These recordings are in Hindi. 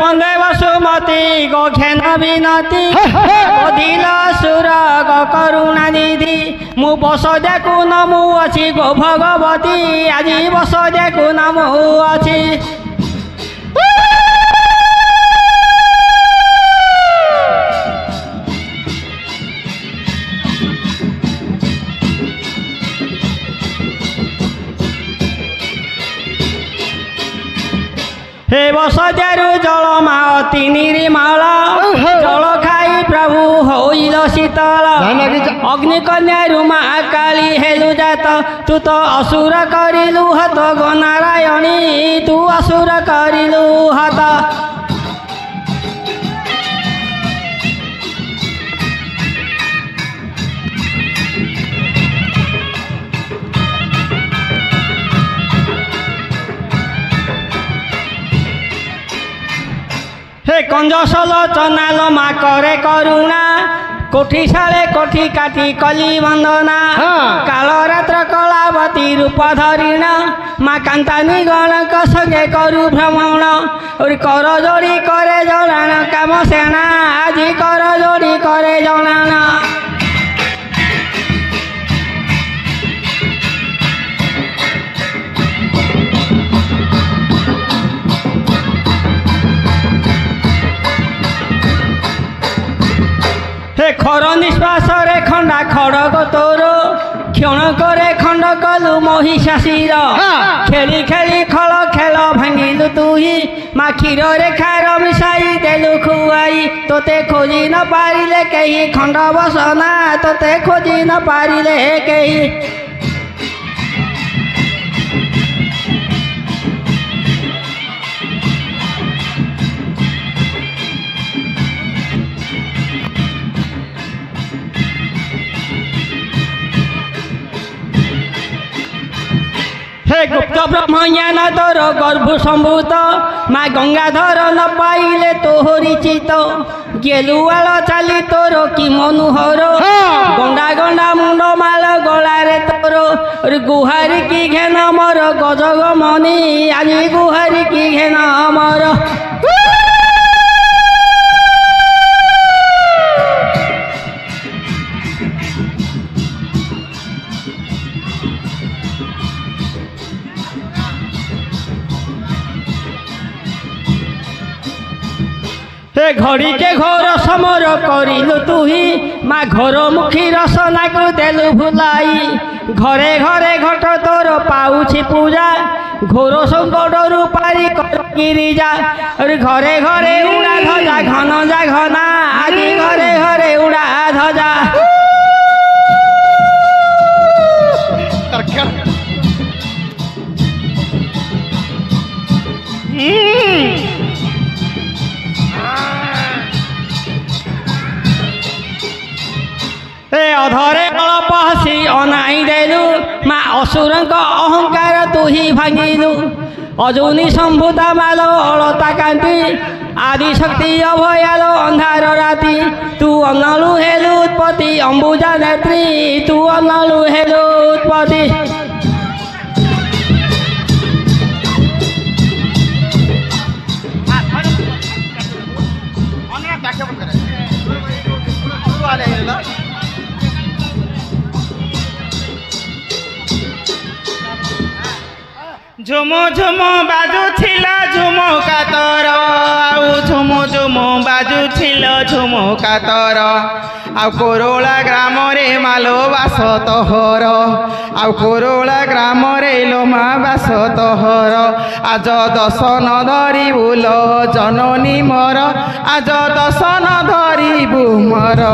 बंदे वसुमती गोघेन विनती बधिल सुर करुणा निधि मु बस देखु नमु अछि गो भगवती आज बस देखु नमु अछि हे बसदेरु जल माती निर्मल जल खाई प्रभु होइल शीतल अग्निकन्या माँ काली हेलु जात तू तो असुर करिलु हत गो नारायणी तू असुर करिलु हत हे कंजसल चनाल माँ करे करुणा कोठी शाले कोठी काटी कली वंदना काल रात्र कलावती रूप धरिण माँ कांतानी गणक संगे करु भ्रमण और कर जोड़ी करे जनाण काम सेना आज कर जोड़ी करे जनाण हे खर निश्वास रे खंडा खड़ग तोर क्षण करे खंड कलु महिषासीर खेली खेली खल खेल भांगिलु तुही माँ क्षीर रे खार मिसाई देलु खुआई तोते खोजी न पारिले कही खंड बसना तोते खोजी न पारिले कही हे गुप्त ब्रह्म ज्ञान तोर गर्भ संभूत माँ गंगाधर न पाइले तोहरी चित गेलुआल चाली तोर कि मनुहर गंडा गंडा मुंड माल गलारे तोर गुहारी की घेन मोर गजग मनी आज गुहारी की घेन मोर हे घड़ी के घोर समर करिलु तुही माँ घर मुखी रसना को देलु भुलाई घरे घरे घट तोर पाउछि पूजा घोर संकट रूपारी गिरिजा और घरे घरे उड़ा ध्वजा घन जा घना आज घरे घरे उड़ा ध्वजा अधरे अल्प हसी अनाई देलु माँ असुर अहंकार तू ही भांगिलु अजुनी शंभुता मालो अलता कांति आदि शक्ति अभयालो अंधार राति तू अनलु हेलु उत्पत्ति अंबुजा नेत्री तू अनलु हेलु उत्पत्ति झुमु झुमु बाजुथिला झुमुका तोर आउ झुमु झुमु बाजुथिला झुमुका तोर आउ कोरोला ग्राम रे मालो बास तोहर आउ कोरोला ग्राम रे लोमा बास तोहर आज दर्शन धरी बुल जननी मोर आज दर्शन धरी बुमर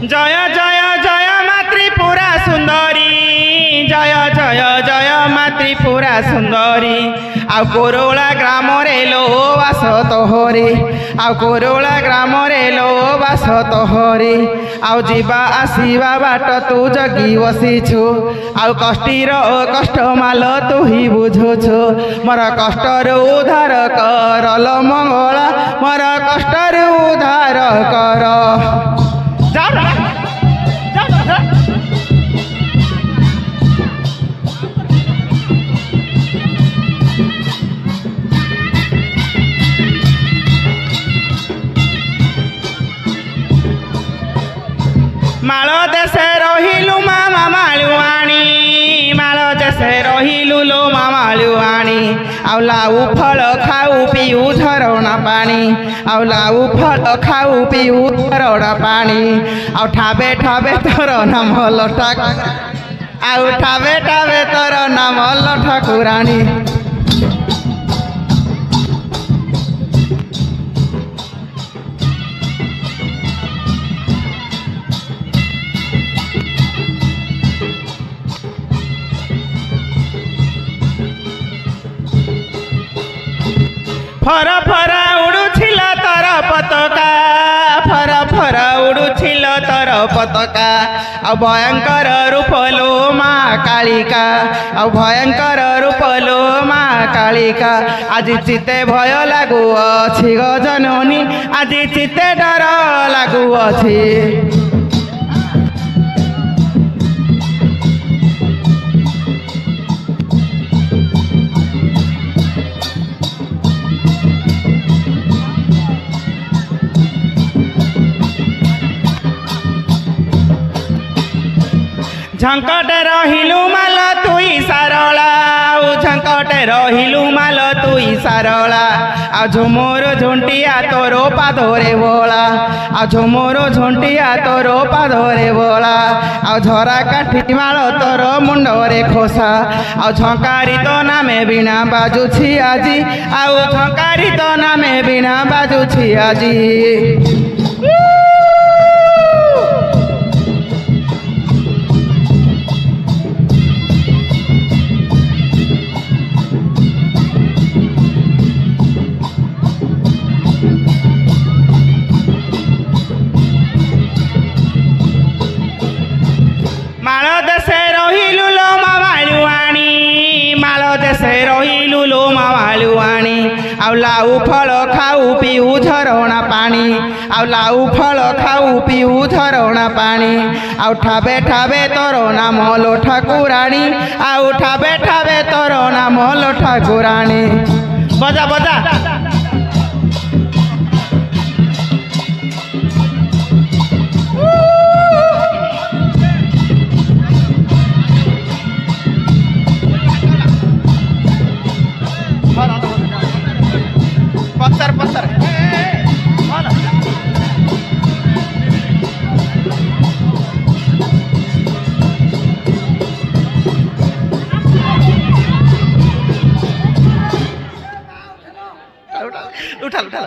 जय जय जय मातृपुरा सुंदरी जय जय जय मातृपुरा ସୁନ୍ଦରୀ ଆଉ କୋରଳା ଗ୍ରାମରେ ଲୋ ବାସ ତୋହରି ଆଉ କୋରଳା ଗ୍ରାମରେ ଲୋ ବାସ ତୋହରି ଆଉ ଯିବା ଆସିବା ବାଟ ତୁ ଜଗି ବସିଛୁ ଆଉ କଷ୍ଟିର କଷ୍ଟ ମାଲ ତୁ ହିଁ ବୁଝୁଛୁ ମୋର କଷ୍ଟରୁ ଉଦ୍ଧାର କର ଲୋ ମଙ୍ଗଳା ମୋର କଷ୍ଟରୁ ଉଦ୍ଧାର କର ମାଳ ଦେଶେ ରହିଲୁ ମାମା ମାଳୁଆଣି ମାଳ ଦେଶେ ରହିଲୁ ଲୋ ମାମାଳୁଆଣି ଆଉ ଲାଉ ଫଳ ଖାଉ ପିଉ ଝରଣା ପାଣି ଆଉ ଲାଉ ଫଳ ଖାଉ ପିଉ ଝରଣା ପାଣି ଆଉ ଠାବେ ଠାବେ ତୋର ନାମ ଲଟା ଆଉ ଠାବେ ଠାବେ ତୋର ନାମ ଠାକୁରାଣୀ फर फर उड़ुछिल तर पताका फर फर उड़ुछिल तर पताका आ भयंकर रूप लो माँ कालिका आ भयंकर रूप लो माँ कालिका आज चिते भय लागुअछि गजननी आज चिते डर लागुअछि झंकटे रहिलु माल तुई सारला झंकटे रहिलु माल तुई सारला आ झुमोर झुंटिया तोरो पादरे बोला आ झुमोर झुंटिया तोरो पादरे बोला आ झरा काठी माल तोर मुंडरे खोसा आ झंकारी तो नामे बिना बाजुछि आजी आ झंकारी तो नामे बिना बाजुछि आजी माल देशे रहिलु लो मामाळुआणी माल देशे रहिलु लो मामाळुआणी आउ लाउ फल खाऊ पिऊ झरଣା पानी आउ लाउ फल खाऊ पिऊ झरଣା पानी आउ ठाबे ठाबे तोर नाम लो ठाकुराणी आउ ठाबे ठाबे तोर नाम लो ठाकुराणी बजा बजा पत्थर पत्थर उठा उठा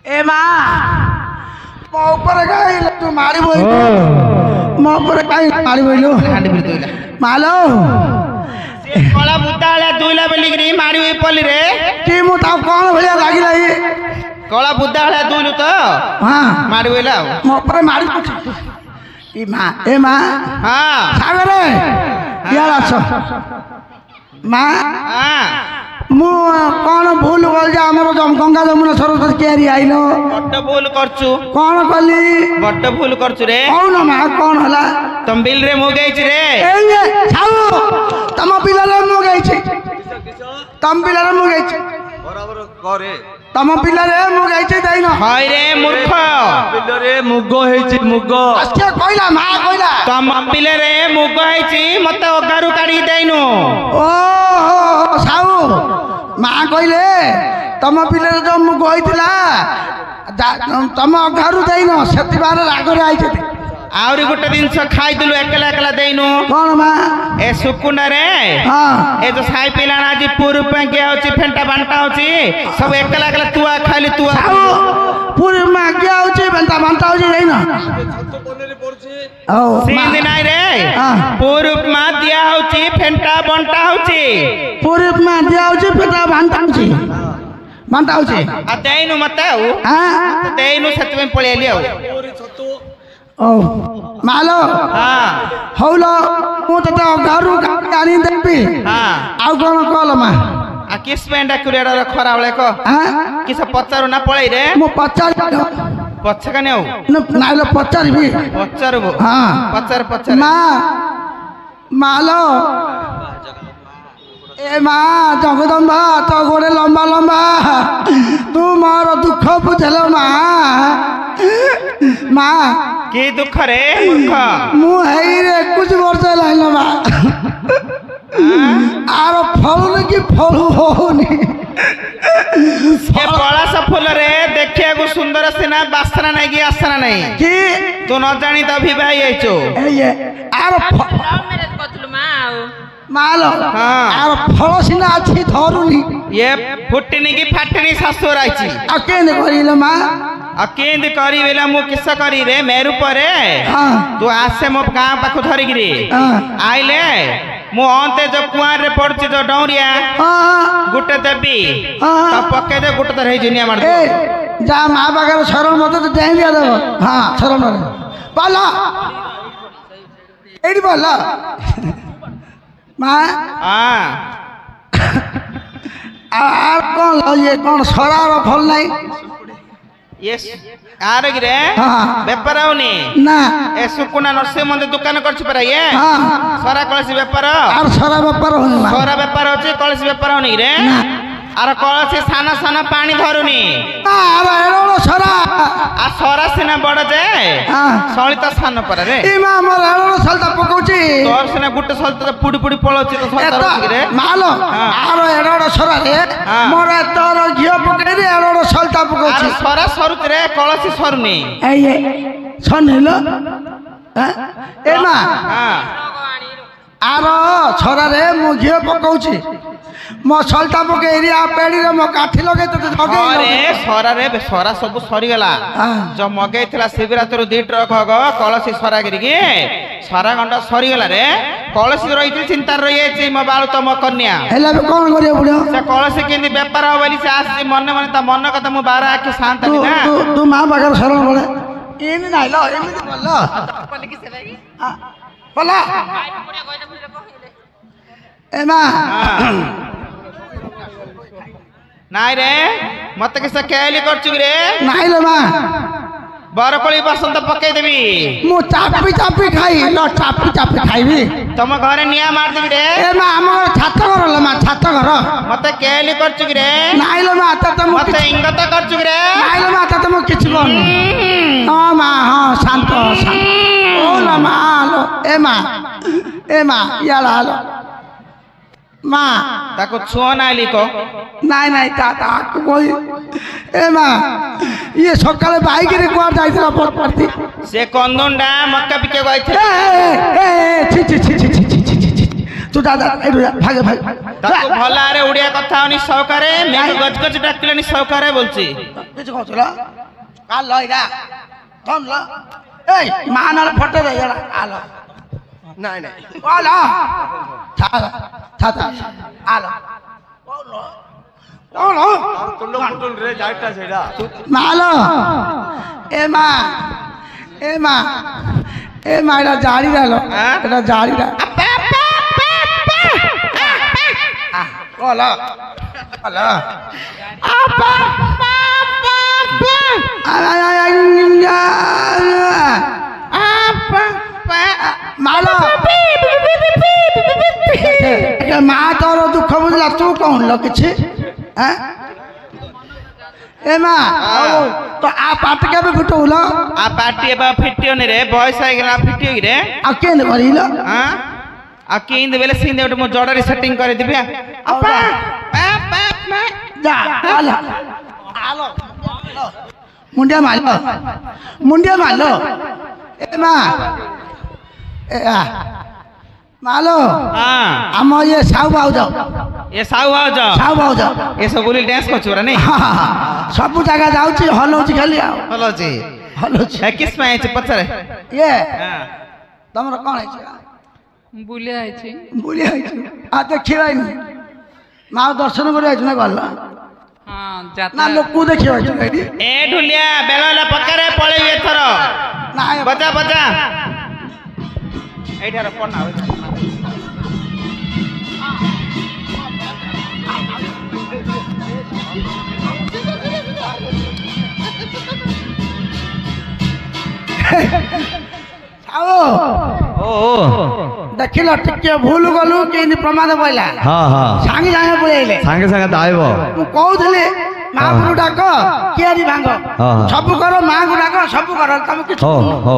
ए माँ मो ऊपर गई तू मारी बोल मो ऊपर गई मारी बोलो हांडी बिर दोइला मालो कला बुदाले दोइला बेली गरी मारी होई पली रे की मु ता कोन भलिया लागी रही कला बुदाले दोइलु तो हां मारी होइला मो ऊपर मारी ई माँ ए माँ हां सागरे यार आछो माँ हां मु कौन भूल गल जे हमर गंगा जमुना सरस्वती केरी आइलो बड्ड भूल करछु कौन कली बड्ड भूल करछु रे कौन माँ कौन हला तुम बिल रे मो गई रे ए छाऊ तम पिला रे मु गई छी तम पिला रे मु गई छी बराबर करे तम पिला रे मु गई छी दैनो हाय रे मूर्ख पिला रे मुगो हेछि मुगो आस्ते कहला माँ कहला तम पिले रे मुग हेछि मते अगारु काढी दैनो ओ छाऊ माँ कहले तम पिला रे जो मुग होइतिला तम अगारु दैनो सेति बार रागरे आइछथि ଆହୁରି ଗୋଟେ ଜିନିଷ ଖାଇଥିଲୁ ଏକଲା ଏକଲା ଦେଇନୁ କଣ ମା ଏ ସୁକୁଣ୍ଡାରେ ହଁ ଏ ଯୋଉ ସାଇ ପିଲାଣା ଆଜି ପୁରୀ ପାଇଁ କିଏ ହଉଛି ଫେଣ୍ଟା ବାଣ୍ଟା ହଉଛି ସବୁ ଏକଲା ଏକଲା ତୁଆ ଖାଇଲି ତୁଆ ଆଉ ପୁରୀ ମା କିଏ ହଉଛି ବେଣ୍ଟା ବାଣ୍ଟା ହଉଛି ଯାଇନ ହଉ ସିନ୍ତି ନାଇଁ ରେ ପୁରୀ ଉପମା ଦିଆ ହଉଛି ଫେଣ୍ଟା ବଣ୍ଟା ହଉଛି ପୁରୀ ମା ଦିଆ ହଉଛି ପେଟା ବାଣ୍ଟା ହଉଛି ଆଉ ଦେଇନୁ ମତେ ଆଉ ଦେଇନୁ ସେଥିପାଇଁ ପଳେଇ ଆଇଲି ଆଉ ହଉ ମାଲୋ ହଁ ହଉଲ ମୁଁ ତତେ ଘରୁ ଆଣି ଦେବି ହଁ ଆଉ କଣ କଲ ମା ଆଉ କିସ୍ ପାଇଁ ଡାକୁରିଆର ଖରା ବେଳେ କହ କିସ ପଚାରୁ ନା ପଳେଇ ରେ ମୁଁ ପଚାରି ପଛକାନି ଆଉ ନାଇଲ ପଚାରିବି ପଚାରୁବୁ ହଁ ପଚାର ପଚାର ମା ମାଲୋ ଏ ମା ଜଗଦମ୍ବା ତ ଗୋଡେ ଲମ୍ବା ଲମ୍ବା ତୁ ମୋର ଦୁଃଖ ବୁଝଲ ମା ମା କି ଦୁଃଖରେ ମୂର୍ଖ ମୁଁ ହେଇରେ 21 ବର୍ଷ ହେଲାଣି ମା ଆର ଫଳୁନି କି ଫଳୁ ହଉନି ଏ ପଳାଶ ଫୁଲରେ ଦେଖିବାକୁ ସୁନ୍ଦର ସିନା ବାସନା ନାହିଁ କି ଆସନା ନାହିଁ କି ତୁ ନ ଜାଣି ତ ବିବାହ ହେଇଛୁ ଆର ମାଲୋ ଆର ଫଳ ସିନା ଅଛି ଧରୁନି ଏ ଫୁଟିନି କି ଫାଟିନି ଶାଶୁ ରହିଛି ଆଉ କେମିତି କରିଲ ମା ଆଉ କେମିତି କରିବି ମୁଁ କିସ କରିରେ ମେରୁ ପରେ ତୁ ଆସେ ମୋ ଗାଁ ପାଖକୁ ଧରିକିରି ଆଇଲେ ମୁଁ ଅନ୍ତେ ଯୋଉ କୁଆଁରେ ପଡୁଛି ଯୋଉ ଡౌରିଆ ଗୋଟେ ଦେବି ପକେଇଦେ ଗୋଟେ ଥର ହେଇ ଜୁନିଆ ମାର ଯା ମା ପାଖରେ ଶରଣ ମତେ ତ ଯାଇ ଦିଆ ଦେବ ହଁ ଶରଣରେ ଭଲ ଏଇଠି ଭଲ ମା আর কোন ইয়ে কোন সরার ফল নাই আরে বেপার হউনি না এ সুকুনা নরসিংহ মন্দির দোকান করছি পরা ইয়ে সরা কলসি বেপার আর সরা ব্যাপার হল না সরা বেপার হচ্ছে কলসি বেপার হউনি রে আর কলসি সানা সানা পানি ধরুনি আর এড়ো সরা আর সরা সিনা বড় যে সলিত সান পরে রে ই মা মোর এড়ো সলতা পকাউছি তোর সিনা গুটে সলতা পুড়ি পুড়ি পড়ছে তো সলতা রছি রে মালো আর এড়ো সরা রে মোর তোর ঘিও পকাই রে এড়ো সলতা পকাউছি আর সরা সরুত রে কলসি সরুনি এই শোনিল এ মা আর ছরা রে মু ঘিও পকাউছি মো সলতা পকাই আ পেড়ি রে মো কাঠি লগাই তো ঠগাই আরে সরা রে সরা সব সরি গলা জ মগাই থলা শিবরাত্রি 2 ট্রক হগ কলসি সরা গিরি কি সরা গন্ড সরি গলা রে কলসি রইতি চিন্তা রই যাইছি মো বালু তো মো কন্যা হেলা কোন করিয়া বুড়ো সে কলসি কেndi বেপার হবে বলি সে আসছি মনে মনে তা মন কথা মু বারা আখি শান্ত নি না তু মা বাগার শরণ বলে এনি নাইল এমিতি বলল বলা এ মা নাই রে মতে কিস কেলি করছু রে নাইল মা বরকলি বসন্ত পকাই দেবি মু চাপি চাপি খাই ন চাপি চাপি খাইবি তম ঘরে নিয়া মার দেবি রে এ মা আমার ছাত ঘর ল মা ছাত ঘর মতে কেলি করছু রে নাইল মা তা মু মতে ইঙ্গত করছু রে নাইল মা তা মু কিছু করনি হ্যাঁ মা হ্যাঁ শান্ত শান্ত ও না মা আলো এ মা ইয়ালা আলো মা তাকু ছুঁ নাইলি কো নাই নাই তা তাকে কই এ মা ইয়ে সকালে বাইকেরে কোয়ার যাইছিল পড়তি সে কন্দনডা মক্কা পিকে গাইছে এ ছি ছি ছি ছি ছি ছি ছি তু দাদা এরু ভাগে ভাগে তাকু ভলারে উড়িয়া কথা হনি সহকারে মেঘ গজ গজ ডাকলেনি সহকারে বলছি কিছু কছলা কাল লইরা ধন ল এই মানার ফটো দে এরা আলো নাই নাই আলো ছাড়া ছাতা আলো মালো এ মা এটা জাড়ি রাখলো এটা জাড়ি রাখ মালো মা তোর দুঃখ বুঝলা তু কহল কিছু হ্যাঁ এ মা তো আ পাট কেবে ফুটৌল আ পাটি এবা ফিটিও নি রে বয়স হই গলা ফিটিও রে আর কেন করিল হ্যাঁ आ केंद बेले सिंदे ओटे मो जोड़ारी सेटिंग करे दिबे अपा जा आलो आलो मुंडिया मालो ए मा ए आ मालो हाँ आम ये साहु भाउज ये साहु भाउज साहु भाउज ये सब गुली डांस करछु रे नहीं सब जगह जाउची हलौची खाली आ भलो छी हलौची ए किस में है पत्थर ये हां तमर कोन है बुलिया है बुलिया आ देखिबाई माँ दर्शन कर गल हाँ ना जाता लोक देखिए ए ढुलिया बेला पकड़े पड़े एथर ना बजा बजा एठार पन्ना आओ देखिल टिके भूल गलु कि प्रमाद पइला हाँ हाँ सांगे सांगे पळेले सागे सागे तो आइब मु कहउथले माँ को डाक कियारी भांग हाँ। सब कर माँ को डाक सब कर तुम कि हो हो